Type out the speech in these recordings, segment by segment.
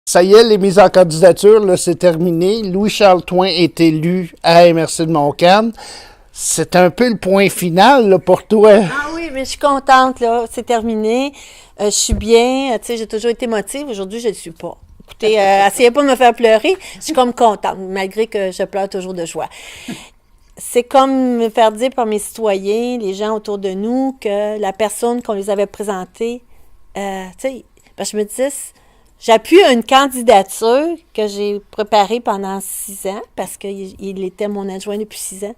Ça y est, les mises en candidature, là, c'est terminé. Louis-Charles Thouin est élu à MRC de Montcalm. C'est un peu le point final là, pour toi. Ah oui, mais je suis contente, là. C'est terminé. Je suis bien. Tu sais, j'ai toujours été motive. Aujourd'hui, je ne le suis pas. Écoutez, essayez pas de me faire pleurer. Je suis comme contente, malgré que je pleure toujours de joie. C'est comme me faire dire par mes citoyens, les gens autour de nous, que la personne qu'on les avait présentée, tu sais, parce que je me disais, j'appuie une candidature que j'ai préparée pendant 6 ans, parce qu'il était mon adjoint depuis 6 ans.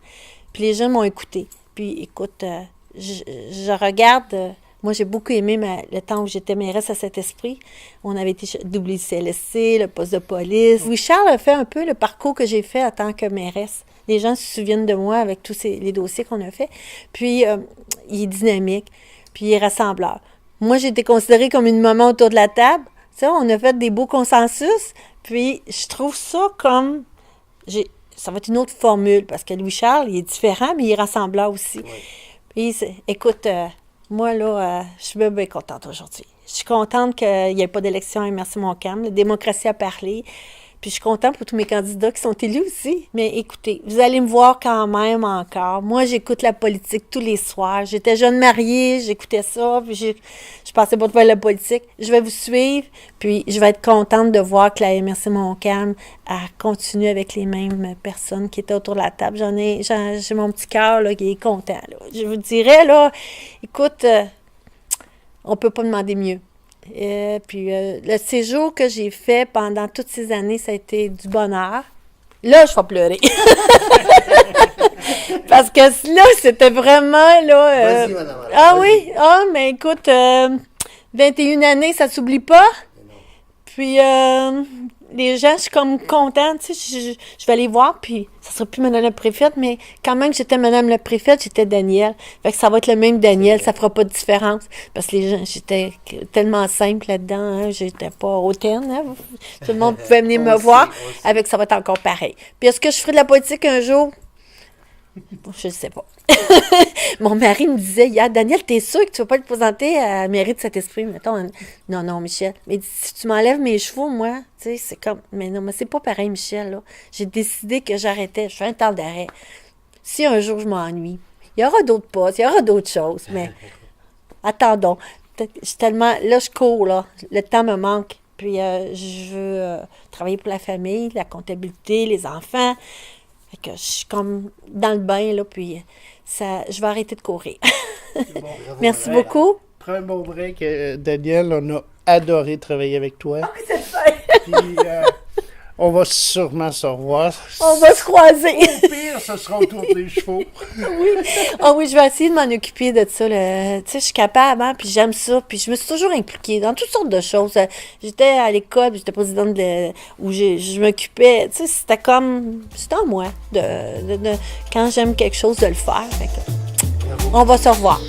Puis les gens m'ont écouté. Puis écoute, je regarde, moi j'ai beaucoup aimé le temps où j'étais mairesse à Saint-Esprit. On avait été WCLSC, le poste de police. Louis-Charles a fait un peu le parcours que j'ai fait en tant que mairesse. Les gens se souviennent de moi avec tous les dossiers qu'on a fait. Puis il est dynamique, puis il est rassembleur. Moi, j'ai été considérée comme une maman autour de la table. Ça, on a fait des beaux consensus. Puis je trouve ça comme... Ça va être une autre formule, parce que Louis-Charles, il est différent, mais il est rassembleur aussi. Oui. Puis, écoute, moi, là, je suis bien contente aujourd'hui. Je suis contente qu'il n'y ait pas d'élection à MRC Montcalm. La démocratie a parlé. Puis, je suis contente pour tous mes candidats qui sont élus aussi. Mais écoutez, vous allez me voir quand même encore. Moi, j'écoute la politique tous les soirs. J'étais jeune mariée, j'écoutais ça, puis je passais pas de faire la politique. Je vais vous suivre, puis je vais être contente de voir que la MRC Montcalm a continué avec les mêmes personnes qui étaient autour de la table. J'ai mon petit cœur là, qui est content. Là. Je vous dirais, là, écoute, on peut pas demander mieux. Puis le séjour que j'ai fait pendant toutes ces années, ça a été du bonheur. Là, je vais pleurer. Parce que là, c'était vraiment, là... Vas-y, madame. Oui? Ah, mais écoute, 21 années, ça s'oublie pas. Puis les gens, je suis comme contente, tu sais, je vais aller voir, puis ça sera plus madame la préfète, mais quand même que j'étais madame la préfète, j'étais Daniel. Fait que ça va être le même Daniel, ça fera pas de différence. Parce que les gens, j'étais tellement simple là-dedans, hein, j'étais pas hautaine, hein. Tout le monde pouvait venir me voir, avec ça va être encore pareil. Puis est-ce que je ferai de la politique un jour? Je ne sais pas. Mon mari me disait hier, Daniel, t'es sûr que tu vas pas te présenter à la mairie de Saint-Esprit? Mettons, non, Michel. Mais si tu m'enlèves mes chevaux, moi, tu sais, c'est comme. Mais non, mais c'est pas pareil, Michel, là. J'ai décidé que j'arrêtais. Je fais un temps d'arrêt. Si un jour je m'ennuie, il y aura d'autres postes, il y aura d'autres choses, mais attendons. Là, je cours, là. Le temps me manque. Puis, je veux travailler pour la famille, la comptabilité, les enfants. Fait que je suis comme dans le bain, là, puis je vais arrêter de courir. Bon, Merci beaucoup. Prends un bon break, Daniel. On a adoré travailler avec toi. Ah oui, c'est ça. Puis, on va sûrement se revoir. On va se croiser. Au pire, ce sera autour des chevaux. Oui. Ah oui, je vais essayer de m'en occuper de ça. Tu sais, je suis capable, hein, puis j'aime ça. Puis je me suis toujours impliquée dans toutes sortes de choses. J'étais à l'école, j'étais présidente où je m'occupais. Tu sais, c'était en moi. Quand j'aime quelque chose, de le faire. Fait que, on va se revoir.